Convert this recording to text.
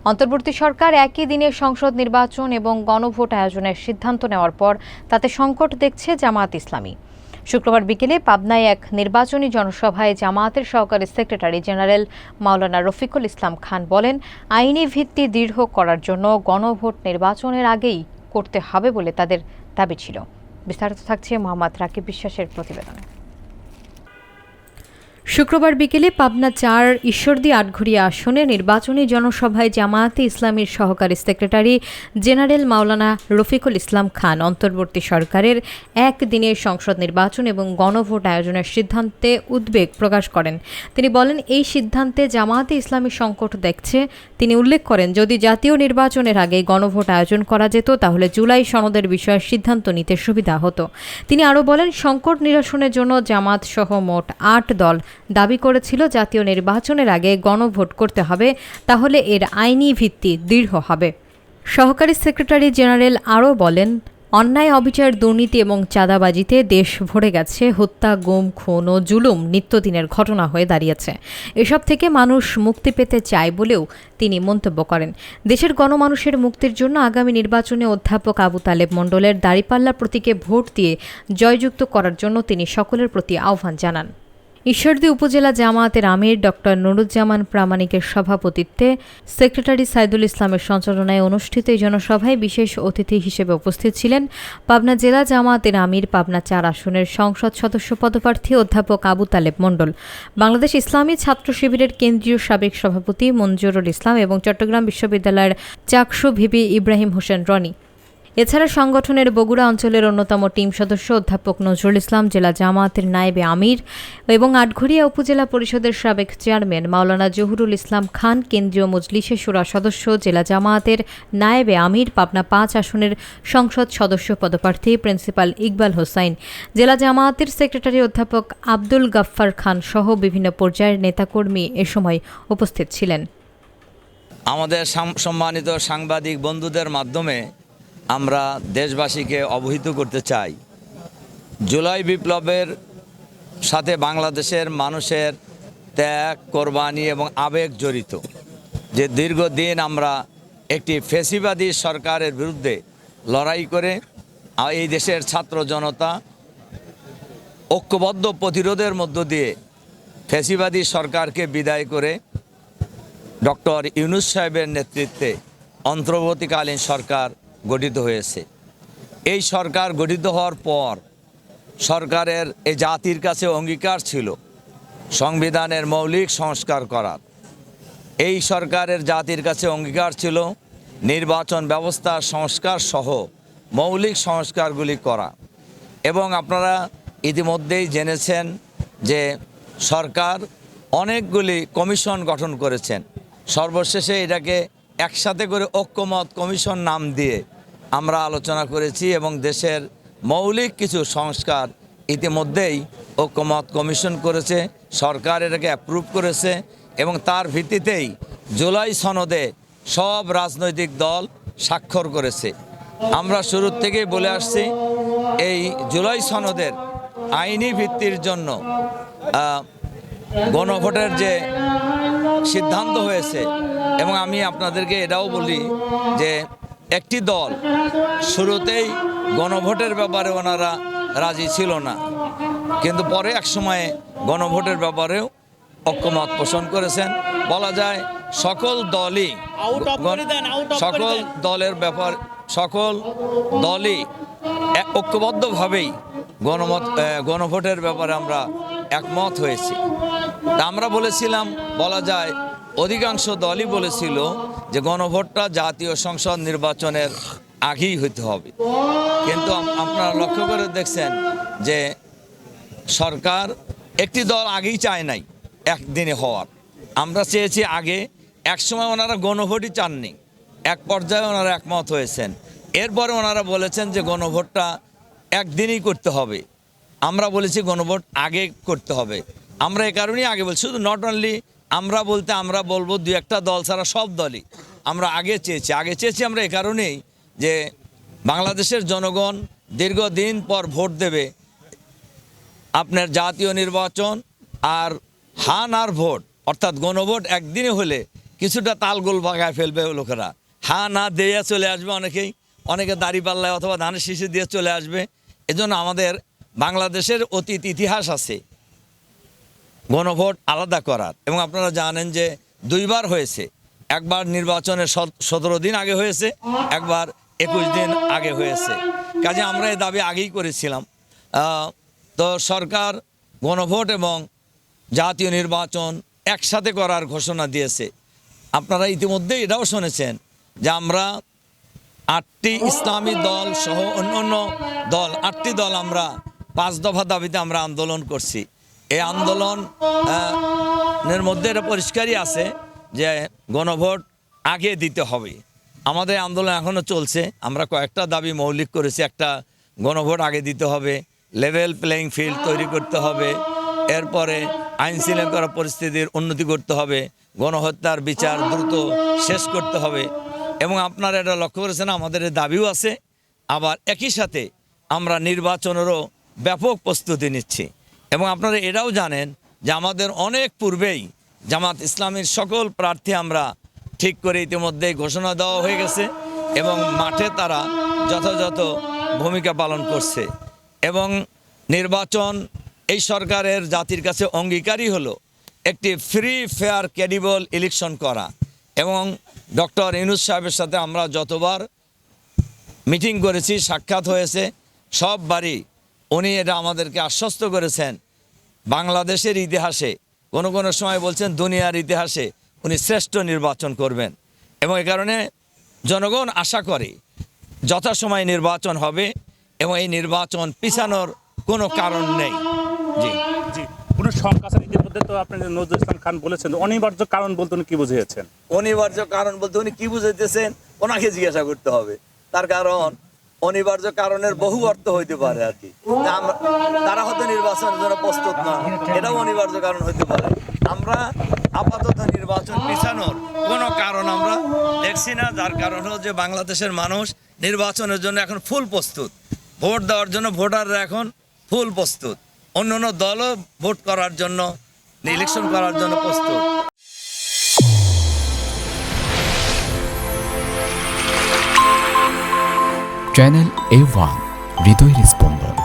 অন্তর্বর্তী সরকার একই দিনে সংসদ নির্বাচন এবং গণভোট আয়োজনের সিদ্ধান্ত নেওয়ার পর তাতে সংকট দেখছে জামায়াত ইসলামী। শুক্রবার বিকেলে পাবনায় এক নির্বাচনী জনসভায় জামায়াতের সহকারী সেক্রেটারি জেনারেল মাওলানা রফিকুল ইসলাম খান বলেন, আইনি ভিত্তি দৃঢ় করার জন্য গণভোট নির্বাচনের আগেই করতে হবে বলে তাদের দাবি ছিল। বিস্তারিত থাকছে মোহাম্মদ রাকিব বিশ্বাসের প্রতিবেদনে। শুক্রবার বিকেলে পাবনা ৪ ঈশ্বরদী আটঘরিয়া আসনে নির্বাচনী জনসভায় জামায়াতে ইসলামীর সহকারী সেক্রেটারি জেনারেল মাওলানা রফিকুল ইসলাম খান অন্তর্বর্তী সরকারের একদিনের সংসদ নির্বাচন এবং গণভোট আয়োজনের সিদ্ধান্তে উদ্বেগ প্রকাশ করেন। তিনি বলেন, এই সিদ্ধান্তে জামায়াতে ইসলামী সংকট দেখছে। তিনি উল্লেখ করেন, যদি জাতীয় নির্বাচনের আগে গণভোট আয়োজন করা যেত তাহলে জুলাই সনদের বিষয়ে সিদ্ধান্ত নিতে সুবিধা হতো। তিনি আরও বলেন, সংকট নিরসনের জন্য জামাত সহ মোট ৮ দল দাবি করেছিল জাতীয় নির্বাচনের আগে গণভোট করতে হবে, তাহলে এর আইনি ভিত্তি দৃঢ় হবে। সহকারী সেক্রেটারি জেনারেল আরও বলেন, অন্যায়, অবিচার, দুর্নীতি এবং চাঁদাবাজিতে দেশ ভরে গেছে। হত্যা, গুম, খুন ও জুলুম নিত্যদিনের ঘটনা হয়ে দাঁড়িয়েছে। এসব থেকে মানুষ মুক্তি পেতে চায় বলেও তিনি মন্তব্য করেন। দেশের গণমানুষের মুক্তির জন্য আগামী নির্বাচনে অধ্যাপক আবু তালেব মণ্ডলের দাঁড়িপাল্লা প্রতীকে ভোট দিয়ে জয়যুক্ত করার জন্য তিনি সকলের প্রতি আহ্বান জানান। ঈশ্বরদী উপজেলা জামায়াতের আমির ডক্টর নুরুজ্জামান প্রামাণিকের সভাপতিত্বে সেক্রেটারি সাইদুল ইসলামের সঞ্চালনায় অনুষ্ঠিত এই জনসভায় বিশেষ অতিথি হিসেবে উপস্থিত ছিলেন পাবনা জেলা জামায়াতের আমির, পাবনা ৪ আসনের সংসদ সদস্য পদপ্রার্থী অধ্যাপক আবু তালেব মণ্ডল, বাংলাদেশ ইসলামী ছাত্র শিবিরের কেন্দ্রীয় সাবেক সভাপতি মঞ্জুরুল ইসলাম এবং চট্টগ্রাম বিশ্ববিদ্যালয়ের চাকসু ভিপি ইব্রাহিম হোসেন রনি। এছাড়া সংগঠনের বগুড়া অঞ্চলের অন্যতম টিম সদস্য অধ্যাপক নজরুল ইসলাম, জেলা জামায়াতের নায়েবে আমির এবং আটঘরিয়া উপজেলা পরিষদের সাবেক চেয়ারম্যান মাওলানা জহুরুল ইসলাম খান, কেন্দ্রীয় মজলিসে শুরা সদস্য, জেলা জামায়াতের নায়েবে আমির, পাবনা ৫ আসনের সংসদ সদস্য পদপ্রার্থী প্রিন্সিপাল ইকবাল হোসাইন, জেলা জামায়াতের সেক্রেটারি অধ্যাপক আব্দুল গাফফার খান সহ বিভিন্ন পর্যায়ের নেতাকর্মী এ সময় উপস্থিত ছিলেন। আমাদের সম্মানিত সাংবাদিক বন্ধুদের মাধ্যমে আমরা দেশবাসীকে অবহিত করতে চাই, জুলাই বিপ্লবের সাথে বাংলাদেশের মানুষের ত্যাগ, কোরবানি এবং আবেগ জড়িত। যে দীর্ঘদিন আমরা একটি ফ্যাসিবাদী সরকারের বিরুদ্ধে লড়াই করে এই দেশের ছাত্র জনতা ঐক্যবদ্ধ প্রতিরোধের মধ্য দিয়ে ফ্যাসিবাদী সরকারকে বিদায় করে ডক্টর ইউনূস সাহেবের নেতৃত্বে অন্তর্বর্তীকালীন সরকার গঠিত হয়েছে। এই সরকার গঠিত হওয়ার পর সরকারের এই জাতির কাছে অঙ্গীকার ছিল সংবিধানের মৌলিক সংস্কার করার। এই সরকারের জাতির কাছে অঙ্গীকার ছিল নির্বাচন ব্যবস্থার সংস্কার সহ মৌলিক সংস্কারগুলি করা। এবং আপনারা ইতিমধ্যেই জেনেছেন যে সরকার অনেকগুলি কমিশন গঠন করেছেন। সর্বশেষে এটাকে একসাথে করে ঐক্যমত কমিশন নাম দিয়ে আমরা আলোচনা করেছি এবং দেশের মৌলিক কিছু সংস্কার ইতিমধ্যেই ঐক্যমত কমিশন করেছে, সরকার এটাকে অ্যাপ্রুভ করেছে এবং তার ভিত্তিতেই জুলাই সনদে সব রাজনৈতিক দল স্বাক্ষর করেছে। আমরা শুরুর থেকেই বলে আসছি, এই জুলাই সনদের আইনি ভিত্তির জন্য গণভোটের যে সিদ্ধান্ত হয়েছে, এবং আমি আপনাদেরকে এটাও বলি যে একটি দল শুরুতেই গণভোটের ব্যাপারে ওনারা রাজি ছিল না, কিন্তু পরে এক সময়ে গণভোটের ব্যাপারেও ঐক্যমত পোষণ করেছেন। বলা যায় সকল দলই সকল দলই ঐক্যবদ্ধভাবেই গণভোটের ব্যাপারে আমরা একমত হয়েছি। তা আমরা বলেছিলাম, বলা যায় অধিকাংশ দলই বলেছিল যে গণভোটটা জাতীয় সংসদ নির্বাচনের আগেই হতে হবে। কিন্তু আপনারা লক্ষ্য করে দেখছেন যে সরকার একটি দল আগেই চায় নাই একদিনে হওয়ার। আমরা চেয়েছি আগে। একসময় ওনারা গণভোটই চাননি, এক পর্যায়ে ওনারা একমত হয়েছেন। এরপরে ওনারা বলেছেন যে গণভোটটা একদিনই করতে হবে। আমরা বলেছি গণভোট আগে করতে হবে। আমরা এ কারণেই আগে বলছি, শুধু নট অনলি আমরা বলতে আমরা বলবো দু একটা দল ছাড়া সব দলই আমরা আগে চেয়েছি আমরা এ কারণেই যে বাংলাদেশের জনগণ দীর্ঘদিন পর ভোট দেবে। আপনার জাতীয় নির্বাচন আর হান আর ভোট অর্থাৎ গণভোট একদিনে হলে কিছুটা তালগোল বাগায় ফেলবে লোকেরা, হ্যাঁ না দিয়ে চলে আসবে, অনেকে দাড়িপাল্লায় অথবা ধানের শীষে দিয়ে চলে আসবে। এজন্য আমাদের বাংলাদেশের অতীত ইতিহাস আছে গণভোট আলাদা করার, এবং আপনারা জানেন যে 2 বার হয়েছে। একবার নির্বাচনের 17 দিন আগে হয়েছে, একবার 21 দিন আগে হয়েছে। কাজে আমরা এই দাবি আগেই করেছিলাম। তো সরকার গণভোট এবং জাতীয় নির্বাচন একসাথে করার ঘোষণা দিয়েছে। আপনারা ইতিমধ্যে এটাও শুনেছেন যে আমরা 8টি ইসলামী দল সহ অন্য দল 8টি দল আমরা 5 দফা দাবিতে আমরা আন্দোলন করছি। এই আন্দোলনের মধ্যে এটা পরিষ্কারই আছে যে গণভোট আগে দিতে হবে। আমাদের আন্দোলন এখনও চলছে। আমরা কয়েকটা দাবি মৌলিক করেছি। একটা, গণভোট আগে দিতে হবে, লেভেল প্লেয়িং ফিল্ড তৈরি করতে হবে, এরপরে আইন শৃঙ্খলা পরিস্থিতির উন্নতি করতে হবে, গণহত্যার বিচার দ্রুত শেষ করতে হবে। এবং আপনারা এটা লক্ষ্য করেছেন আমাদের এই দাবিও আছে। আবার একই সাথে আমরা নির্বাচনেরও ব্যাপক প্রস্তুতি নিচ্ছি। এবং আপনারা এটাও জানেন যে আমাদের অনেক পূর্বেই জামাত ইসলামীর সকল প্রার্থী আমরা ঠিক করে ইতিমধ্যেই ঘোষণা দেওয়া হয়ে গেছে, এবং মাঠে তারা যথাযথ ভূমিকা পালন করছে। এবং নির্বাচন এই সরকারের জাতির কাছে অঙ্গীকারই হলো একটি ফ্রি ফেয়ার ক্রেডিবল ইলেকশন করা। এবং ডক্টর ইউনূস সাহেবের সাথে আমরা যতবার মিটিং করেছি, সাক্ষাৎ হয়েছে, সববারই উনি এটা আমাদেরকে আশ্বস্ত করেছেন বাংলাদেশের ইতিহাসে, কোনো সময় বলছেন দুনিয়ার ইতিহাসে উনি শ্রেষ্ঠ নির্বাচন করবেন। এবং এ কারণে জনগণ আশা করে যথাসময়ে নির্বাচন হবে এবং এই নির্বাচন পিছানোর কোনো কারণ নেই। জি জি, কোনো সংখ্যা আছে ইতিমধ্যে তো আপনি নজরুল ইসলাম খান বলেছেন অনিবার্য কারণ বলতে উনি কি বুঝিয়েছেন? অনিবার্য কারণ বলতে উনি কি বুঝাইতেছেন ওনাকে জিজ্ঞাসা করতে হবে। তার কারণ অনিবার্য কারণের বহু অর্থ হইতে পারে আর কি। তারা হয়তো নির্বাচনের জন্য প্রস্তুত না, এটাও অনিবার্য কারণ হইতে পারে। আমরা আপাতত নির্বাচন পিছানোর কোনো কারণ আমরা দেখছি না, যার কারণ হলো যে বাংলাদেশের মানুষ নির্বাচনের জন্য এখন ফুল প্রস্তুত। ভোট দেওয়ার জন্য ভোটাররা এখন ফুল প্রস্তুত, অন্য দলও ভোট করার জন্য, ইলেকশন করার জন্য প্রস্তুত। চ্যানেল A1 হৃদয়ের স্পন্দন।